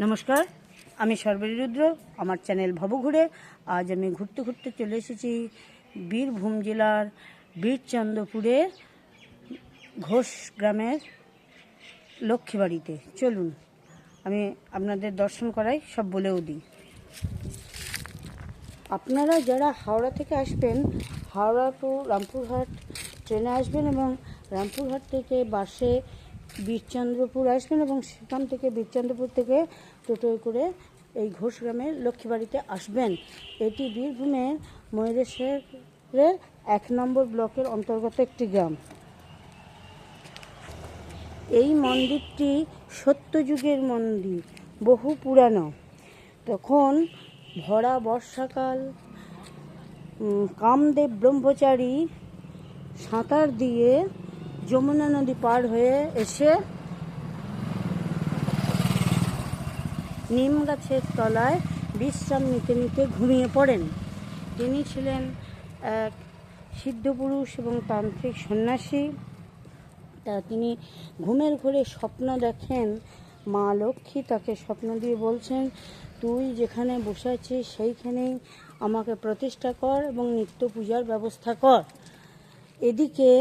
নমস্কার, আমি সর্বরী রুদ্র। আমার চ্যানেল ভবঘুরে আজ আমি ঘুরতে ঘুরতে চলে এসেছি বীরভূম জেলার বীরচন্দ্রপুরের ঘোষ গ্রামের লক্ষ্মীবাড়িতে। চলুন আমি আপনাদের দর্শন করাই, সব বলেও দিই। আপনারা যারা হাওড়া থেকে আসবেন, হাওড়া টু রামপুরহাট ট্রেনে আসবেন এবং রামপুরহাট থেকে বাসে বীরচন্দ্রপুর আসবেন এবং সেখান থেকে বীরচন্দ্রপুর থেকে টোটোয় করে এই ঘোষ গ্রামের লক্ষ্মীবাড়িতে আসবেন। এটি বীরভূমের ময়ূরেশ্বরের 1 নম্বর ব্লকের অন্তর্গত একটি গ্রাম। এই মন্দিরটি সত্যযুগের মন্দির, বহু পুরানো। তখন ভরা বর্ষাকাল, কামদেব ব্রহ্মচারী সাঁতার দিয়ে যমুনা নদী পার হয়ে এসে নিম গাছের তলায় বিশ্রাম নিতে নিতে ঘুমিয়ে পড়েন। তিনি ছিলেন এক সিদ্ধপুরুষ এবং তান্ত্রিক সন্ন্যাসী। তা তিনি ঘুমের ঘোরে স্বপ্ন দেখেন, মা লক্ষ্মী তাকে স্বপ্ন দিয়ে বলছেন, তুই যেখানে বসে আছিস সেইখানেই আমাকে প্রতিষ্ঠা কর এবং নিত্য পূজার ব্যবস্থা কর। এদিকে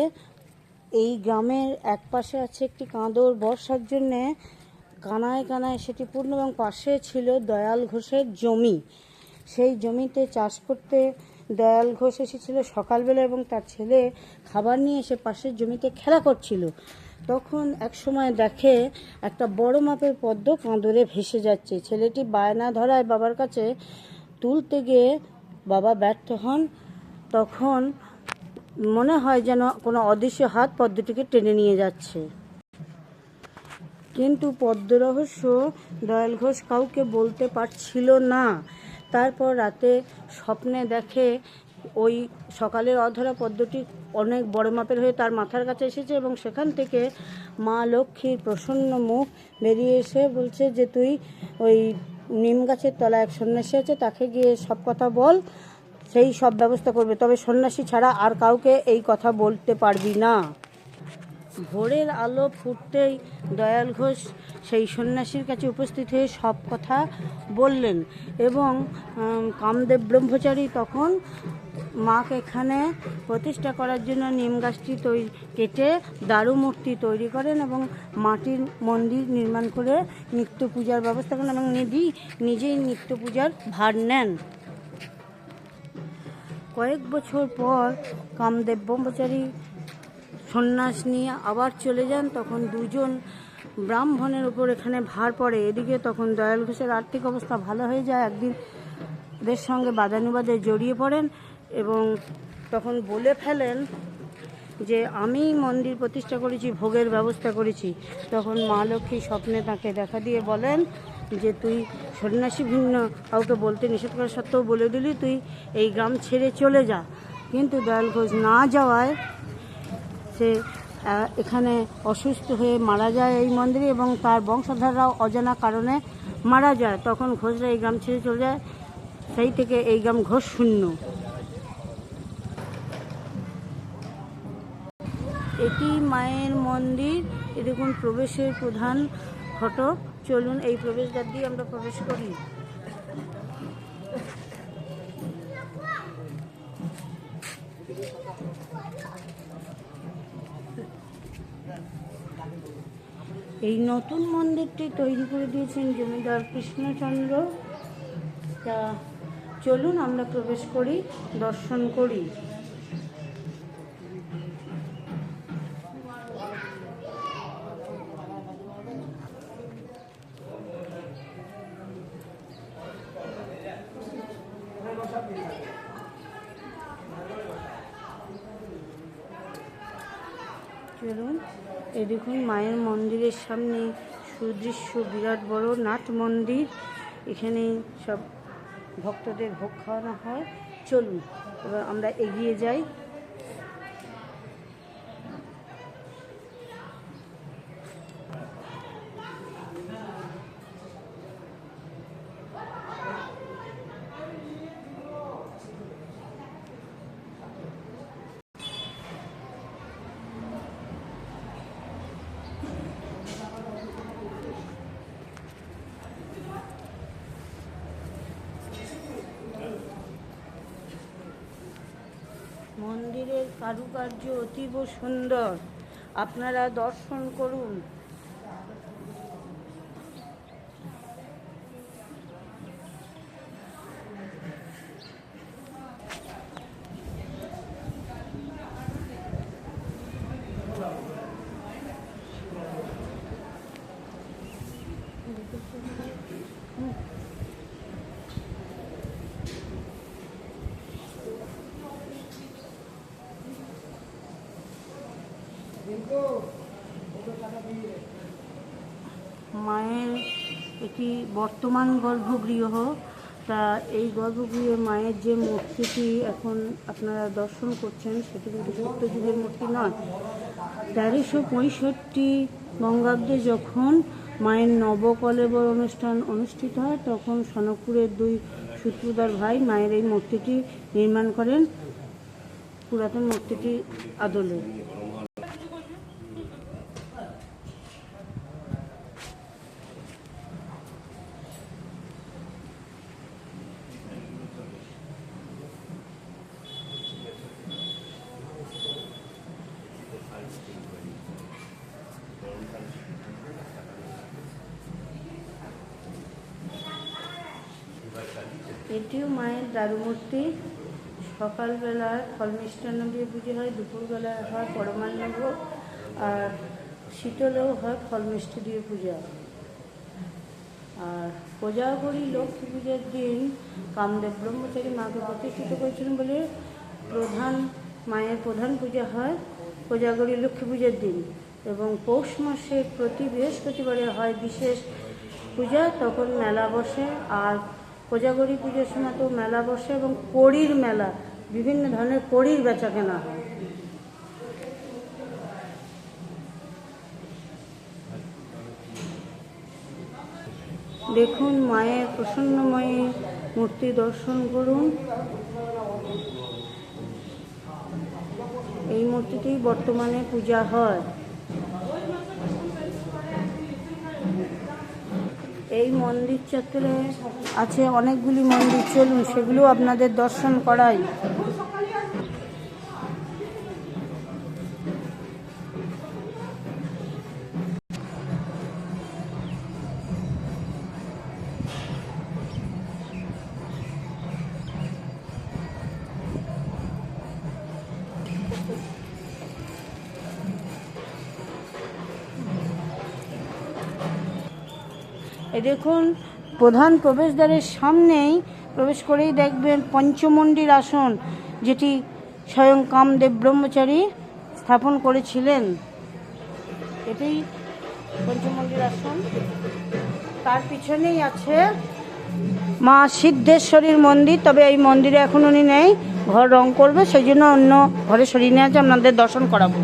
এই গ্রামের এক পাশে আছে একটি কাঁদর, বর্ষার জন্যে কানায় কানায় সেটি পূর্ণ, এবং পাশে ছিল দয়াল ঘোষের জমি। সেই জমিতে চাষ করতে দয়াল ঘোষ এসেছিল সকালবেলা এবং তার ছেলে খাবার নিয়ে এসে পাশের জমিতে খেলা করছিল। তখন এক সময় দেখে একটা বড় মাপের পদ্ম কাঁদরে ভেসে যাচ্ছে। ছেলেটি বায়না ধরায় বাবার কাছে, তুলতে গিয়ে বাবা ব্যর্থ হন। তখন মনে হয় যেন কোনো অদৃশ্য হাত পদ্মটিকে টেনে নিয়ে যাচ্ছে, কিন্তু পদ্ম রহস্য দয়াল ঘোষ কাউকে বলতে পারছিল না। তারপর রাতে স্বপ্নে দেখে ওই সকালের অধরা পদ্মটি অনেক বড় মাপের হয়ে তার মাথার কাছে এসেছে এবং সেখান থেকে মা লক্ষ্মীর প্রসন্ন মুখ বেরিয়ে এসে বলছে যে তুই ওই নিম গাছের তলায় এক সন্ন্যাসী আছে, তাকে গিয়ে সব কথা বল, সেই সব ব্যবস্থা করবে, তবে সন্ন্যাসী ছাড়া আর কাউকে এই কথা বলতে পারবি না। ভোরের আলো ফুটতেই দয়াল ঘোষ সেই সন্ন্যাসীর কাছে উপস্থিত হয়ে সব কথা বললেন এবং কামদেব ব্রহ্মচারী তখন মাকে এখানে প্রতিষ্ঠা করার জন্য নিম গাছটি কেটে দারু মূর্তি তৈরি করেন এবং মাটির মন্দির নির্মাণ করে নিত্য পূজার ব্যবস্থা করেন এবং নিজেই নিত্য পূজার ভার নেন। কয়েক বছর পর কামদেব ব্রহ্মচারী সন্ন্যাস নিয়ে আবার চলে যান। তখন দুজন ব্রাহ্মণের উপর এখানে ভার পড়ে। এদিকে তখন দয়াল ঘোষের আর্থিক অবস্থা ভালো হয়ে যায়। একদিন এদের সঙ্গে বাদানুবাদে জড়িয়ে পড়েন এবং তখন বলে ফেলেন যে আমি মন্দির প্রতিষ্ঠা করেছি, ভোগের ব্যবস্থা করেছি। তখন মা লক্ষ্মী স্বপ্নে তাকে দেখা দিয়ে বলেন যে তুই সন্ন্যাসী ভিন্ন কাউকে বলতে নিষেধ করা সত্ত্বেও বলে দিলি তুই এই গ্রাম ছেড়ে চলে যা। কিন্তু দয়াল ঘোষ না যাওয়ায় সে এখানে অসুস্থ হয়ে মারা যায় এই মন্দিরে এবং তার বংশধররাও অজানা কারণে মারা যায়। তখন ঘোষরা এই গ্রাম ছেড়ে চলে যায়। সেই থেকে এই গ্রাম ঘোষ শূন্য। এটি মায়ের মন্দির। এ দেখুন প্রবেশের প্রধান ফটক। চলুন এই প্রবেশদ্বার দিয়ে আমরা প্রবেশ করি। এই নতুন মন্দিরটি তৈরি করে দিয়েছেন জমিদার কৃষ্ণচন্দ্র। তা চলুন আমরা প্রবেশ করি, দর্শন করি। চলুন, এই দেখুন মায়ের মন্দিরের সামনে সুদৃশ্য বিরাট বড় নাট মন্দির। এখানে সব ভক্তদের ভোগ খাওয়ানো হয়। চলুন এবার আমরা এগিয়ে যাই। মন্দিরের কারুকার্য অতীব সুন্দর, আপনারা দর্শন করুন। মায়ের এটি বর্তমান গর্ভগৃহ। তা এই গর্ভগৃহে মায়ের যে মূর্তিটি এখন আপনারা দর্শন করছেন সেটি কিন্তু সত্যযুগের মূর্তি নয়। 1365 বঙ্গাব্দে যখন মায়ের নবকলেবর অনুষ্ঠান অনুষ্ঠিত হয় তখন সনকপুরের 2 সূত্রধর ভাই মায়ের এই মূর্তিটি নির্মাণ করেন পুরাতন মূর্তিটির আদলে। এটিও মায়ের দারুমূর্তি। সকালবেলায় ফল মিষ্টান্ন দিয়ে পুজো হয়, দুপুরবেলায় হয় পরমান্ন ভোগ, আর শীতলেও হয় ফল মিষ্টি দিয়ে পূজা। আর কোজাগরী লক্ষ্মী পূজার দিন কামদেব ব্রহ্মচারী মাকে প্রতিষ্ঠিত করেছিলেন বলে মায়ের প্রধান পূজা হয় কোজাগরী লক্ষ্মী পূজার দিন, এবং পৌষ মাসে প্রতি বৃহস্পতিবারে হয় বিশেষ পূজা, তখন মেলা বসে। আর কোজাগরী পুজোর সময় তো মেলা বসে এবং কড়ির মেলা, বিভিন্ন ধরনের কড়ির বেচা কেনা হয়। দেখুন মায়ের প্রসন্নময়ী মূর্তি দর্শন করুন। এই মূর্তিটি বর্তমানে পূজা হয়। এই মন্দির চত্বরে আছে অনেকগুলি মন্দির, চলুন সেগুলো আপনাদের দর্শন করাই। এই দেখুন প্রধান প্রবেশদ্বারের সামনেই প্রবেশ করেই দেখবেন পঞ্চমন্ডির আসন, যেটি স্বয়ং কামদেব ব্রহ্মচারী স্থাপন করেছিলেন। এটাই পঞ্চমন্ডির আসন। তার পিছনেই আছে মা সিদ্ধেশ্বরীর মন্দির, তবে এই মন্দিরে এখন উনি নেই, ঘর রং করবে, সেই জন্য অন্য ঘরে সরিয়ে নিয়ে আছে, আপনাদের দর্শন করাবো।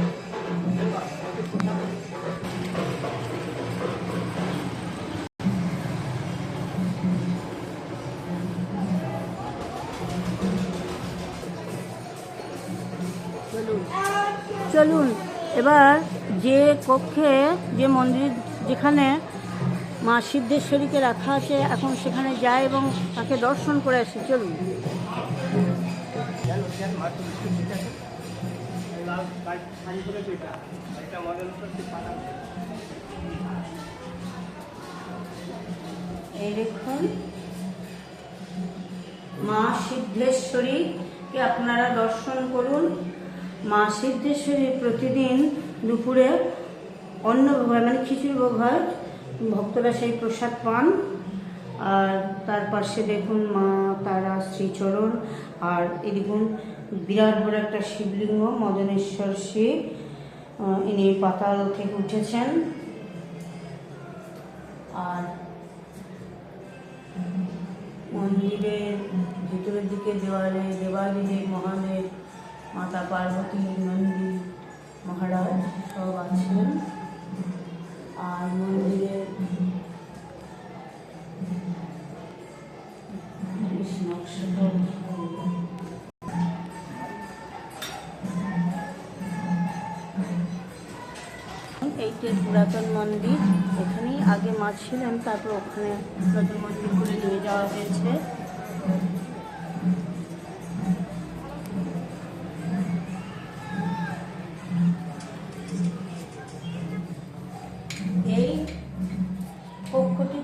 চলুন এবার যে কক্ষে যে মন্দির যেখানে মা সিদ্ধেশ্বরীকে রাখা আছে এখন সেখানে যায় এবং তাকে দর্শন করে আসি। চলুন। এই দেখুন মা সিদ্ধেশ্বরীকে আপনারা দর্শন করুন। মা সিদ্ধেশ্বরী প্রতিদিন দুপুরে অন্ন ভোগ হয়, মানে খিচুড়ি ভোগ হয়, ভক্তরা সেই প্রসাদ পান। আর তার পাশে দেখুন মা তারা শ্রীচরণ, আর এই দেখুন বিরাট বড় একটা শিবলিঙ্গ মদনেশ্বর শিব, ইনি পাতাল থেকে উঠেছেন। আর মন্দিরের ভিতরের দিকে দেওয়ালে দেবাদিদেব মহাদেব, মাতা পার্বতী, নন্দী মহারাজ সব আছেন। আর মন্দিরের এইটাই পুরাতন মন্দির, এখানেই আগে মা ছিলেন, তারপর ওখানে পুরাতন মন্দির করে নিয়ে যাওয়া হয়েছে।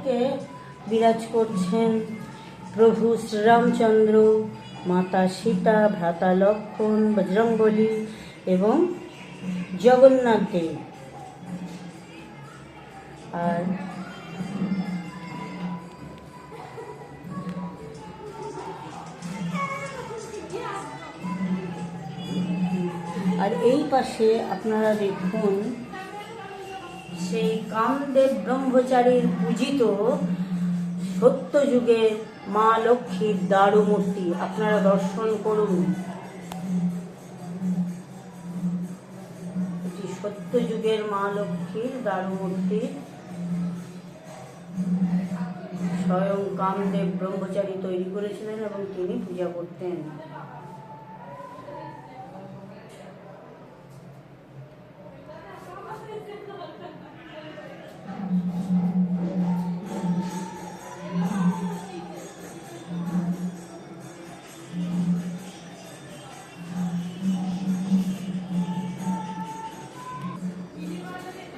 সম্মুখে বিরাজ করছেন প্রভু শ্রীরামচন্দ্র, মাতা সীতা, ভ্রাতা লক্ষ্মণ, বজরংবলী এবং জগন্নাথ দেব। আর এই পাশে আপনারা দেখুন সেই কামদেব ব্রহ্মচারীর পূজিত সত্যযুগের মা লক্ষ্মীর দারু মূর্তি আপনারা দর্শন করুন। এটি সত্যযুগের মা লক্ষ্মীর দারু মূর্তি, স্বয়ং কামদেব ব্রহ্মচারী তৈরি করেছিলেন এবং তিনি পূজা করতেন।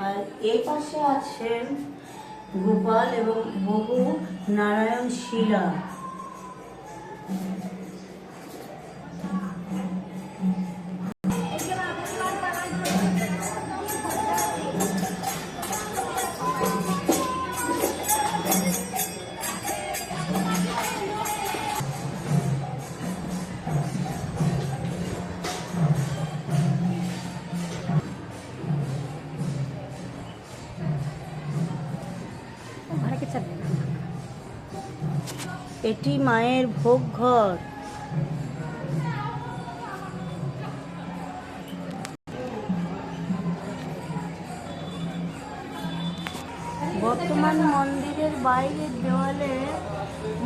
আর এই পাশে আছেন গোপাল এবং বহু নারায়ণ শিলা। এটি মায়ের ভোগ ঘর। বর্তমান মন্দিরের বাইরের দেওয়ালে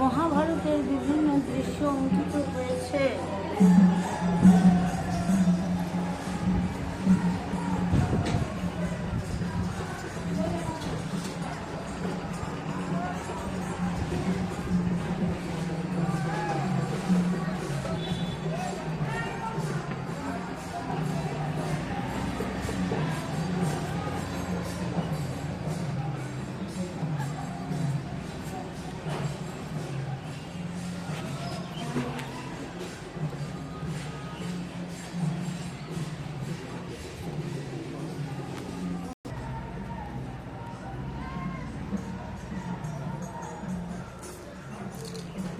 মহাভারতের বিভিন্ন দৃশ্য অঙ্কিত হয়েছে।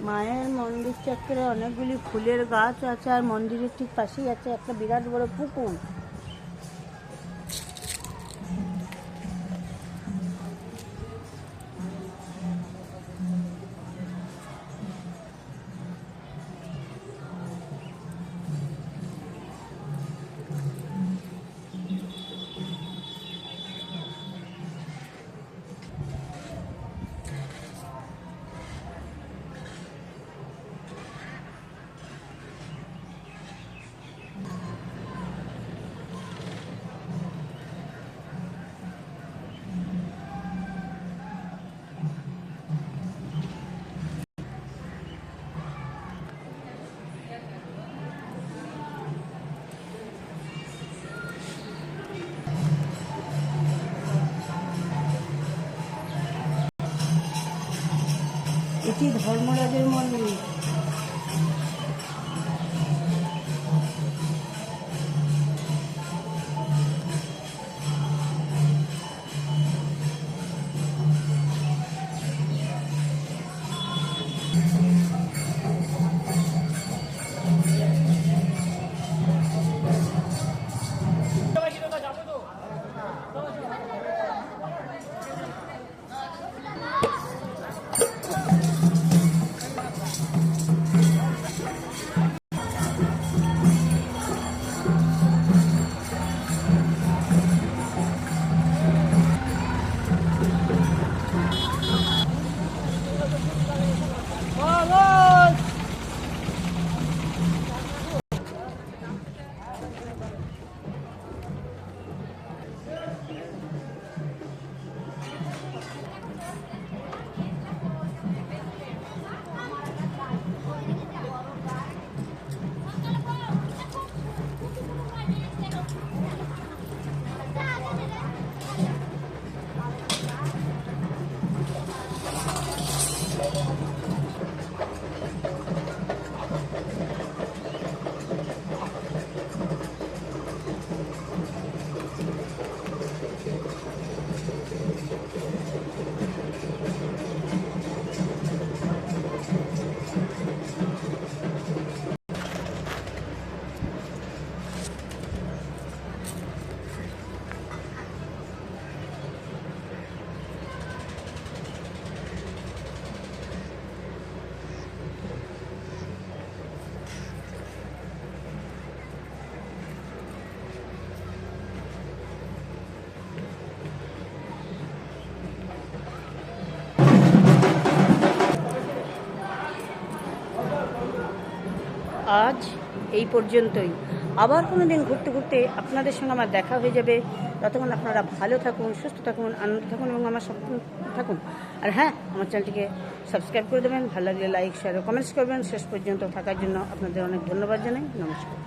মায়ের মন্দির চত্বরে অনেকগুলি ফুলের গাছ আছে, আর মন্দিরের ঠিক পাশেই আছে একটা বিরাট বড় পুকুর। এটি ধর্মরাজের মন্দির। আজ এই পর্যন্তই। আবার কোনো দিন ঘুরতে ঘুরতে আপনাদের সঙ্গে আমার দেখা হয়ে যাবে। ততক্ষণ আপনারা ভালো থাকুন, সুস্থ থাকুন, আনন্দ থাকুন এবং আমার সঙ্গে থাকুন। আর হ্যাঁ, আমার চ্যানেলটিকে সাবস্ক্রাইব করে দেবেন, ভালো লাগলে লাইক, শেয়ার ও কমেন্টস করবেন। শেষ পর্যন্ত থাকার জন্য আপনাদের অনেক ধন্যবাদ জানাই। নমস্কার।